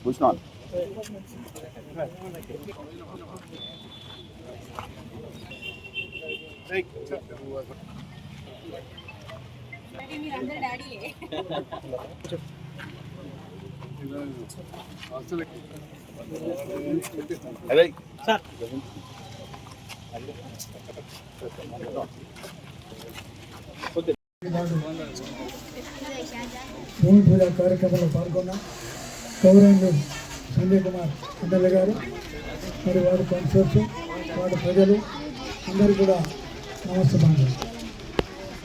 Busman. భూమి పూజ కార్యక్రమంలో పాల్గొన్న గౌరవనీయులు సంజయ్ కుమార్ ఎమ్మెల్యే గారు మరి వారి కన్సోర్షియం వారి ప్రజలు అందరూ కూడా నమస్కారం.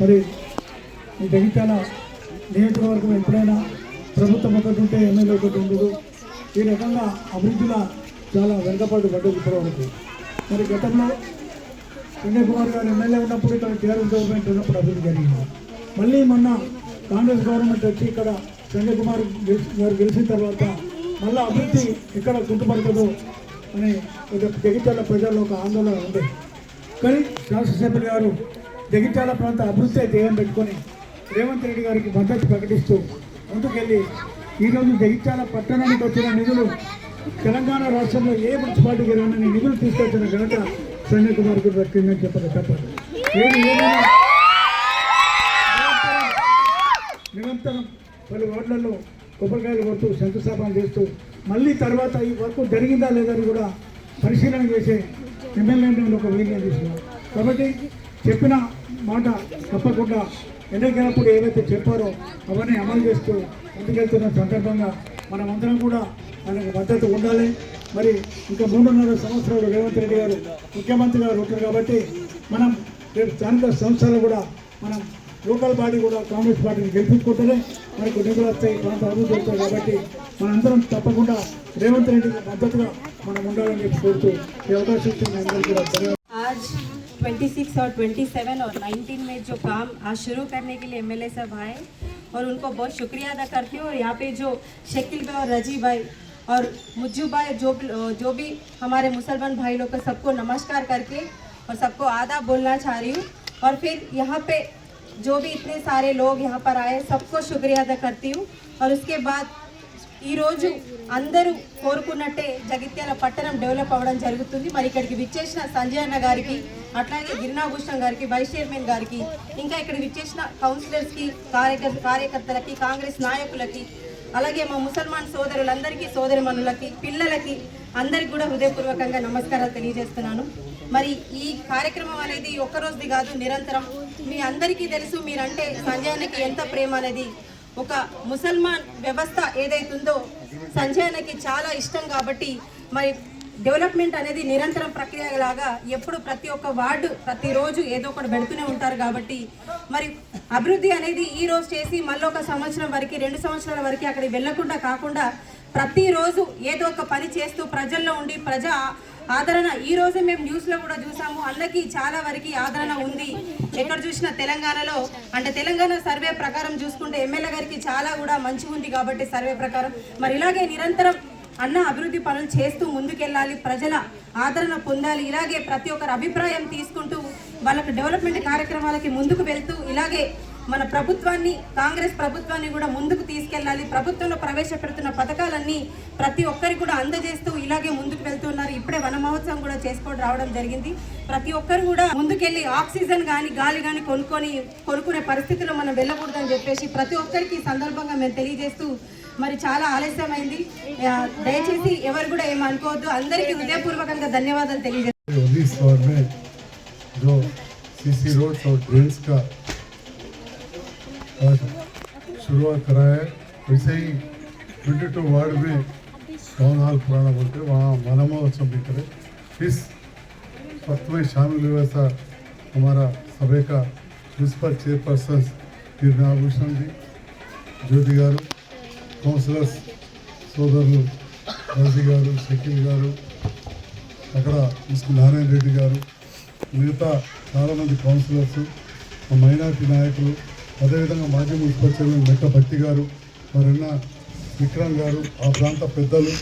మరి ఈ జగిత్యాల నియోజకవర్గం ఎప్పుడైనా ప్రభుత్వం ఒకటి ఉంటే ఎమ్మెల్యే ఒకటి ఉండదు. ఈ రకంగా అభివృద్ధిలో చాలా వెనుకబాటు పడ్డది ఇప్పటివరకు. మరి గతంలో సంజయ్ కుమార్ గారు ఎమ్మెల్యే ఉన్నప్పుడు ఇక్కడ టీఆర్ఎస్ గవర్నమెంట్ ఉన్నప్పుడు అభివృద్ధి జరిగింది. మళ్ళీ మొన్న కాంగ్రెస్ గవర్నమెంట్ వచ్చి ఇక్కడ సంజయ్ కుమార్ గారు గెలిచిన తర్వాత మళ్ళీ అభివృద్ధి ఎక్కడ కుంటుపడుతుందో అని జగిత్యాల ప్రజల్లో ఒక ఆందోళన ఉంది. కానీ శాసనసభ్యులు గారు జగిత్యాల ప్రాంత అభివృద్ధి ధ్యేయం పెట్టుకొని రేవంత్ రెడ్డి గారికి మద్దతు ప్రకటిస్తూ ముందుకెళ్ళి ఈరోజు జగిత్యాల పట్టణానికి వచ్చిన నిధులు తెలంగాణ రాష్ట్రంలో ఏ మున్సిపాలిటీకి వెళ్ళిన నిధులు తీసుకొచ్చిన ఘనత సంజయ్ కుమార్ గారు దక్కిందని చెప్పక తప్పదు. నిరంతరం పలు వార్డులలో కొబ్బరికాయలు కొడుతూ శంకుస్థాపన చేస్తూ మళ్ళీ తర్వాత ఈ వర్క్ జరిగిందా లేదని కూడా పరిశీలన చేసే ఎమ్మెల్యేని ఒక వీడియో తీసుకున్నాం. కాబట్టి చెప్పిన మాట తప్పకుండా ఎన్నికలప్పుడు ఏవైతే చెప్పారో అవన్నీ అమలు చేస్తూ ముందుకెళ్తున్న సందర్భంగా మనమందరం కూడా ఆయనకు మద్దతు ఉండాలి. మరి ఇంకా 3.5 సంవత్సరాలు రేవంత్ రెడ్డి గారు ముఖ్యమంత్రిగా ఉంటారు కాబట్టి మనం రేపు స్థానిక సంస్థలు కూడా మనం లోకల్ బాడీ కూడా కాంగ్రెస్ పార్టీని గెలిపించుకుంటేనే మనకు నిధులు వస్తాయి, ప్రాంత అభివృద్ధి అవుతాయి. కాబట్టి మనందరం తప్పకుండా రేవంత్ రెడ్డికి మద్దతుగా మనం ఉండాలని చెప్పి కోరుతూ ఈ అవకాశం ఇచ్చిన అందరికీ కూడా ధన్యవాదాలు. आज 26 और 27 और 19 में जो काम आज शुरू करने के लिए एमएलए साहब आए और उनको बहुत शुक्रिया अदा करती हूँ. और यहाँ पे जो शकील भाई और रजी भाई और मुज्जू भाई जो भी हमारे मुसलमान भाई लोग को सबको नमस्कार करके और सबको आदाब बोलना चाह रही हूँ. और फिर यहाँ पे जो भी इतने सारे लोग यहाँ पर आए सबको शुक्रिया अदा करती हूँ. और उसके बाद ఈ రోజు అందరూ కోరుకున్నట్టే జగిత్యాల పట్టణం డెవలప్ అవ్వడం జరుగుతుంది. మరి ఇక్కడికి విచ్చేసిన సంజయ్ అన్న గారికి, అట్లాగే గిరినాభూషణ్ గారికి, వైస్ చైర్మన్ గారికి, ఇంకా ఇక్కడ విచ్చేసిన కౌన్సిలర్స్కి, కార్యకర్తలకి, కాంగ్రెస్ నాయకులకి, అలాగే మా ముసల్మాన్ సోదరులందరికీ, సోదరిమణులకి, పిల్లలకి అందరికి కూడా హృదయపూర్వకంగా నమస్కారాలు తెలియజేస్తున్నాను. మరి ఈ కార్యక్రమం అనేది ఒక్కరోజుది కాదు, నిరంతరం. మీ అందరికీ తెలుసు మీరంటే సంజయ్ అన్నకి ఎంత ప్రేమ అనేది. ఒక ముసల్మాన్ వ్యవస్థ ఏదైతుందో సంజయ్ అన్నకి చాలా ఇష్టం కాబట్టి మరి డెవలప్మెంట్ అనేది నిరంతరం ప్రక్రియలాగా ఎప్పుడు ప్రతి ఒక్క వార్డు ప్రతిరోజు ఏదో ఒకటి పెడుతూనే ఉంటారు. కాబట్టి మరి అభివృద్ధి అనేది ఈ రోజు చేసి మళ్ళీ ఒక సంవత్సరం వరకు 2 సంవత్సరాల వరకు అక్కడికి వెళ్లకుండా కాకుండా ప్రతిరోజు ఏదో ఒక పని చేస్తూ ప్రజల్లో ఉండి ప్రజా ఆదరణ. ఈ రోజు మేము న్యూస్లో కూడా చూసాము, అన్నకి చాలా వరకు ఆదరణ ఉంది. ఎక్కడ చూసినా తెలంగాణలో అంటే తెలంగాణ సర్వే ప్రకారం చూసుకుంటే ఎమ్మెల్యే గారికి చాలా కూడా మంచిగా ఉంది. కాబట్టి సర్వే ప్రకారం మరి ఇలాగే నిరంతరం అన్న అభివృద్ధి పనులు చేస్తూ ముందుకెళ్ళాలి, ప్రజల ఆదరణ పొందాలి. ఇలాగే ప్రతి ఒక్కరి అభిప్రాయం తీసుకుంటూ వాళ్ళకి డెవలప్మెంట్ కార్యక్రమాలకి ముందుకు వెళ్తూ ఇలాగే మన ప్రభుత్వాన్ని, కాంగ్రెస్ ప్రభుత్వాన్ని కూడా ముందుకు తీసుకెళ్ళాలి. ప్రభుత్వంలో ప్రవేశపెడుతున్న పథకాలన్నీ ప్రతి ఒక్కరికి కూడా అందజేస్తూ ఇలాగే ముందుకు వెళ్తున్నారు. ఇప్పుడే వన మహోత్సవం కూడా చేసుకొని రావడం జరిగింది. ప్రతి ఒక్కరు కూడా ముందుకెళ్ళి ఆక్సిజన్ కానీ గాలి కానీ కొనుక్కునే పరిస్థితిలో మనం వెళ్ళకూడదని చెప్పేసి ప్రతి ఒక్కరికి సందర్భంగా మేము తెలియజేస్తూ మరి చాలా ఆలస్యమైంది, దయచేసి ఎవరు కూడా ఏమనుకోవద్దు. అందరికీ హృదయపూర్వకంగా ధన్యవాదాలు తెలియజేస్తాను. शुरुआत कराया है. वैसे ही 22 वार्ड में टाउन हॉल पुराना बोलते वहाँ वन महोत्सव भी करें. इस वक्त में शामिल हुआ था हमारा सभी का మున్సిపల్ చైర్పర్సన్స్ కిరణాభూషణ్ జీ, జ్యోతి గారు, కౌన్సిలర్స్ సోదరులు రజీ గారు, షకీల్ గారు, అక్కడ నారాయణ రెడ్డి గారు, మిగతా చాలామంది కౌన్సిలర్స్, మైనార్టీ నాయకులు, అదేవిధంగా మాజీ మున్సిపల్ చైర్మన్ మెట్టపట్టి గారు, మరన్నా విక్రమ్ గారు, ఆ ప్రాంత పెద్దలు,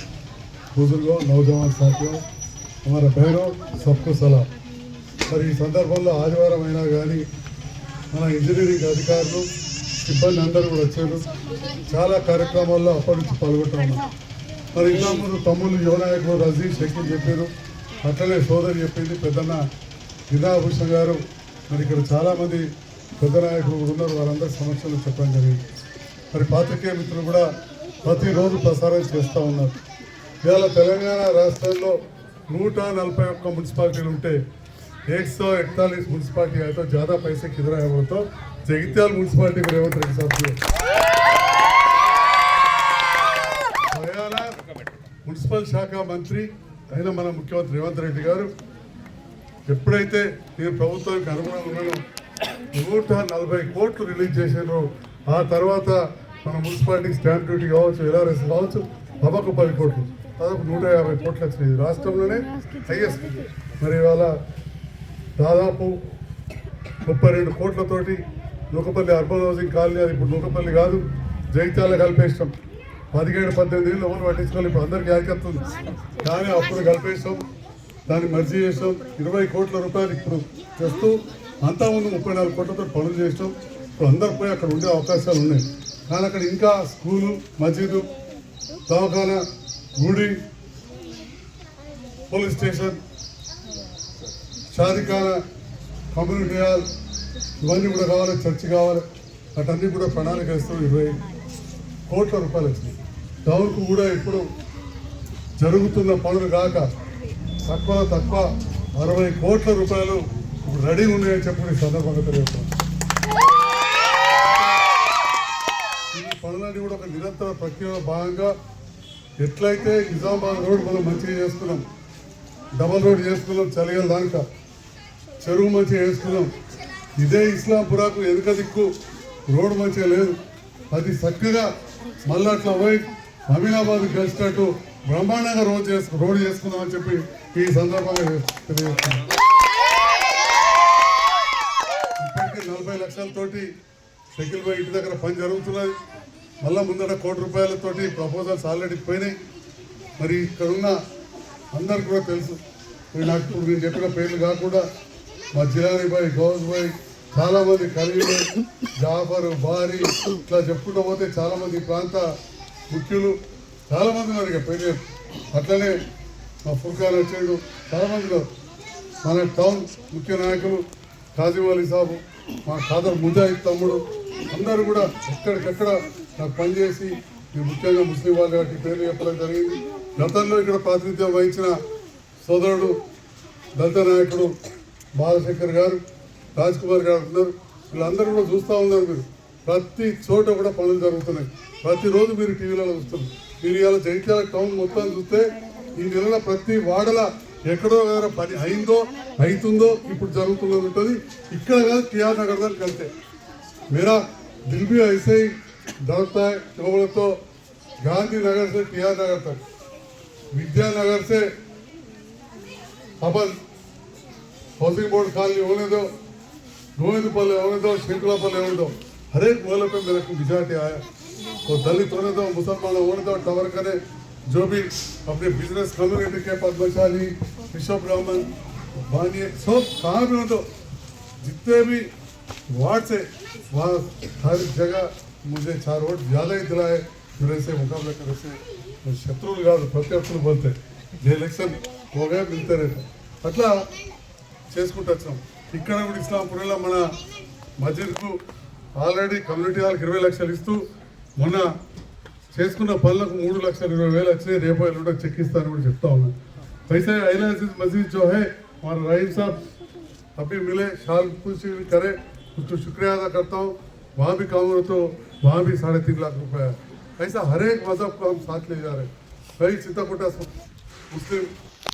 బుజుర్గో నౌజవాన్ సాథియో, हमारा బహరో సబ్కు సలాం. మరి ఈ సందర్భంలో ఆదివారం అయినా కానీ మన ఇంజనీరింగ్ అధికారులు సిబ్బంది అందరూ కూడా వచ్చారు. చాలా కార్యక్రమాల్లో అప్పటి నుంచి పాల్గొంటున్నాం. మరి ఇంకా ముందు తమ్ముళ్ళు యువనాయకులు రజీ షకీల్ చెప్పారు, అట్లనే సోదరి చెప్పింది పెద్దన్న కిరణాభూషణ్ గారు. మరి ఇక్కడ చాలామంది పెద్ద నాయకులు కూడా ఉన్నారు, వారందరి సమక్షంలో చెప్పడం జరిగింది. మరి పాత్రికేయ మిత్రులు కూడా ప్రతిరోజు ప్రసారం చేస్తూ ఉన్నారు. ఇవాళ తెలంగాణ రాష్ట్రంలో 141 म्यूनसिपालिटी उठे 141 म्यूनसिपालिटी है तो ज़्यादा पैसे किधर है वो तो जगित्याल म्यूनसिपालिटी को रेवंत रेड्डी साहब की మున్సిపల్ శాఖ మంత్రి అయిన మన ముఖ్యమంత్రి రేవంత్ రెడ్డి గారు ఎప్పుడైతే నేను ప్రభుత్వానికి అనుగుణంగా 140 కోట్లు రిలీజ్ చేశారో ఆ తర్వాత మన మున్సిపాలిటీ స్టాంప్ డ్యూటీ కావచ్చు, ఎల్ఆర్ఎస్ కావచ్చు, పబకు 10 కోట్లు, దాదాపు 150 కోట్లు వచ్చినాయి. రాష్ట్రంలోనే హైయెస్ట్. మరి ఇవాళ దాదాపు 32 కోట్లతోటి నూకపల్లి అర్బన్ హౌసింగ్ కాలనీ, అది ఇప్పుడు నూకపల్లి కాదు జగిత్యాల కలిపేస్తాం. 17-18 ఏళ్ళు ఎవరు పట్టించుకోవాలి, ఇప్పుడు అందరికీ యాకెత్తుంది. కానీ అప్పుడు కలిపేస్తాం, దాన్ని మర్జీ చేస్తాం. 20 కోట్ల రూపాయలు ఇప్పుడు చేస్తూ అంతా ముందు 34 కోట్లతో పనులు చేస్తాం. ఇప్పుడు అందరు పోయి అక్కడ ఉండే అవకాశాలు ఉన్నాయి. కానీ అక్కడ ఇంకా స్కూలు, మసీదు, దవాఖానా, గుడి, పోలీస్ స్టేషన్, షాదీఖానా, కమ్యూనిటీ హాల్ ఇవన్నీ కూడా కావాలి, చర్చి కావాలి. అటన్నీ కూడా ప్రణాళిక ఇస్తూ 20 కోట్ల రూపాయలు వచ్చినాయి. టౌన్కు కూడా ఇప్పుడు జరుగుతున్న పనులు కాక తక్కువ 60 కోట్ల రూపాయలు ఇప్పుడు రెడీ ఉన్నాయని చెప్పి ఈ సందర్భంగా తెలియజేస్తాం. ఈ పనులన్నీ కూడా ఒక నిరంతర ప్రక్రియలో భాగంగా ఎట్లయితే నిజామాబాద్ రోడ్ మనం మంచిగా చేసుకున్నాం, డబల్ రోడ్ చేసుకున్నాం, చలిగల దానిక చెరువు మంచిగా చేసుకున్నాం. ఇదే ఇస్లాంపురాకు వెనుక దిక్కు రోడ్డు మంచిగా లేదు, అది చక్కగా మళ్ళీ అట్లా పోయి అమీనాబాద్ కలిసినట్టు బ్రహ్మాండంగా రోడ్ చేసుకుందామని చెప్పి ఈ సందర్భంగా తెలియజేస్తున్నాం. ఇప్పటికీ 40 లక్షలతోటి షకీల్ భాయ్ ఇంటి దగ్గర పని జరుగుతున్నది. మళ్ళీ ముందట 1 కోటి రూపాయలతోటి ప్రపోజల్స్ ఆల్రెడీ పోయినాయి. మరి ఇక్కడున్న అందరికి కూడా తెలుసు, నాకు ఇప్పుడు నేను చెప్పిన పేర్లు కాకుండా మా జిలానీ భాయ్, గౌజ్ భాయ్, చాలామంది ఖలీలు, జాఫర్, బారీ, ఇట్లా చెప్పుకుంటూ పోతే చాలామంది ప్రాంత ముఖ్యులు చాలామంది ఉన్నారు. ఇక పేరు అట్లనే మా ఫుర్ఖాన్ వచ్చాడు, చాలామంది మన టౌన్ ముఖ్య నాయకులు కాజిం అలీ సాబు, మా ఖాదర్ ముజాహిద్ తమ్ముడు, అందరూ కూడా ఎక్కడికెక్కడ నాకు పనిచేసి ముఖ్యంగా ముస్లిం వాళ్ళు కాబట్టి పేర్లు చెప్పడం జరిగింది. గతంలో ఇక్కడ ప్రాతినిధ్యం వహించిన సోదరుడు దళిత నాయకుడు బాలశంకర్ గారు, రాజ్ కుమార్ గారు ఉన్నారు. వీళ్ళందరూ కూడా చూస్తూ ఉన్నారు. మీరు ప్రతి చోట కూడా పనులు జరుగుతున్నాయి. ప్రతిరోజు మీరు టీవీలలో చూస్తున్నారు. మీరు ఇవాళ జగిత్యాల టౌన్ మొత్తం చూస్తే ఈ నెలలో ప్రతి వాడల ఎక్కడో దగ్గర పని అయిందో అవుతుందో ఇప్పుడు జరుగుతుందో ఉంటుంది. ఇక్కడ కాదు, టీఆర్ నగర్ దానికి వెళ్తే मेरा दिल भी ऐसे ही धड़कता है तो तो गांधीनगर से टीआर नगर तक, विद्यानगर से अपन हाउसिंग बोर्ड खाली होने दो, गोविंदपल्ली होने दो, शिंकलापल्ली होने दो, हर एक मोहल्ले पे मेरे को बिजाटे आया. तो दलित होने दो, मुसलमान होने दो, टवर करे, जो भी अपने बिजनेस कम्युनिटी के पद्मशाली, बिशप ब्राह्मण, बानिए, सब कहाँ भी हो दो, जितने भी वार्ड से वहाँ हर जगह मुझे 4 वोट ज़्यादा ही दिलाए. मेरे से मुकाबला करे से शत्रुలు కాదు ప్రత్యర్థులు बोलते ये इलेक्शन हो गया मिलते रहते అట్లా చేసుకుంటూ వచ్చాం. ఇక్కడ కూడా ఇస్లాంపురంలో మన మస్జిద్కు ఆల్రెడీ కమ్యూనిటీ హాల్కి 20 లక్షలు ఇస్తూ మొన్న చేసుకున్న పనులకు 3,20,000 వచ్చినాయి. రేపు ఎల్లుండి చెక్ ఇస్తాను కూడా చెప్తా ఉన్నాను. वैसे अहले मस्जिद जो है हमारा रहीम साहब अभी मिले, शाल कुछ करे, उसको शुक्रिया अदा करता हूँ. वहाँ भी काम हो तो वहाँ भी 3.5 लाख रुपया है. ऐसा हर एक मजहब को हम साथ ले जा रहे हैं. कई चित्तकोटा मुस्लिम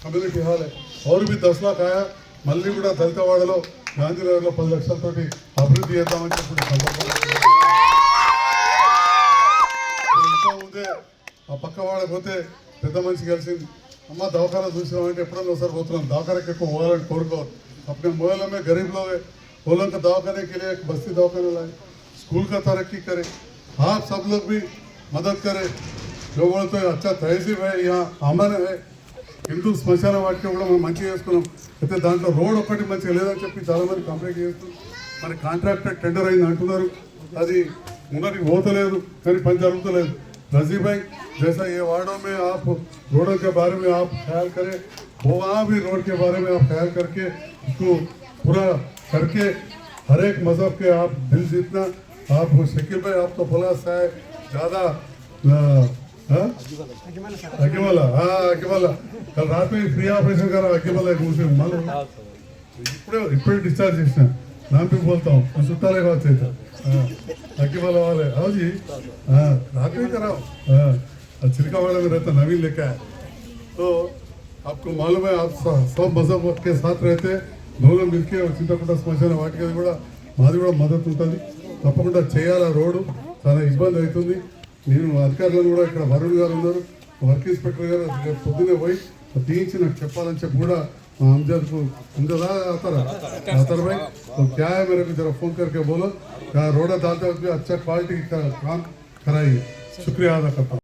कम्युनिटी हाल है और भी 10 लाख आया. మళ్ళీ కూడా దళితవాడలో గాంధీనగర్లో 10 లక్షలతోటి అభివృద్ధి చేద్దామని చెప్పి సందర్భంగా ఇంకా ముందే ఆ పక్క వాడకు పోతే పెద్ద మనిషి కలిసింది, అమ్మ దవాఖానా చూసినామంటే ఎప్పుడన్నా ఒకసారి పోతున్నాం, దవాఖానకి ఎక్కువ పోవాలని కోరుకోవాలి. अपने मोहल्ले में गरीब लोग हैं, वो लोग को दवाखाने के लिए बस्ती दवाखाना लाए, स्कूल का तरक्की करे, आप सब लोग भी मदद करें. जो बोलते हैं अच्छा तहसीब है, यहाँ अमन है, హిందూ శ్మశాన వాటికి కూడా మనం మంచిగా చేసుకున్నాం. అయితే దాంట్లో రోడ్ ఒక్కటి మంచిగా లేదని చెప్పి చాలామంది కంప్లైంట్ చేస్తున్నారు. మరి కాంట్రాక్టర్ టెండర్ అయింది అంటున్నారు, అది ముందరికి పోతలేదు, కానీ పని జరుగుతలేదు. रजी भाई जैसा ये वार्डों में आप रोडों के बारे में आप ख्याल करें, वहाँ भी रोड के बारे में आप ख्याल करके उसको पूरा करके हर एक मज़हब के आप दिल जीतना. आप शकील भाई आप तो फुला सा है ज़्यादा अकीमला, हाँ अकीमला कल रात में फ्री ऑपरेशन करा अकीमला एक मुस्लिम मालूम इपड़े डिस्चार्ज చేసిన नाम भी बोलता हूँ सुट्टाले का వచ్చేది अकीमला वाले आओ जी. हाँ रात में कराओ. हाँ छिड़का वाला में रहता नवीन लेके आया. तो आपको मालूम है आप सब मजहब के साथ रहते, दोनों मिलके చింతకుంట శ్మశాన వాటికి కూడా మాది కూడా మద్దతు ఉంటుంది. తప్పకుండా చేయాలి. ఆ రోడ్డు చాలా ఇబ్బంది అవుతుంది. నేను అధికారులను కూడా ఇక్కడ వరుణ్ గారు ఉన్నారు, వర్క్ ఇన్స్పెక్టర్ గారు రేపు పొద్దునే పోయి తీయించి నాకు చెప్పాలని చెప్పి కూడా अमजद को अमजद आता भाई तो क्या है मेरे को जरा फ़ोन करके बोलो, रोड़ा डालते वक्त भी अच्छा क्वालिटी का काम कराइए. शुक्रिया अदा करता हूँ.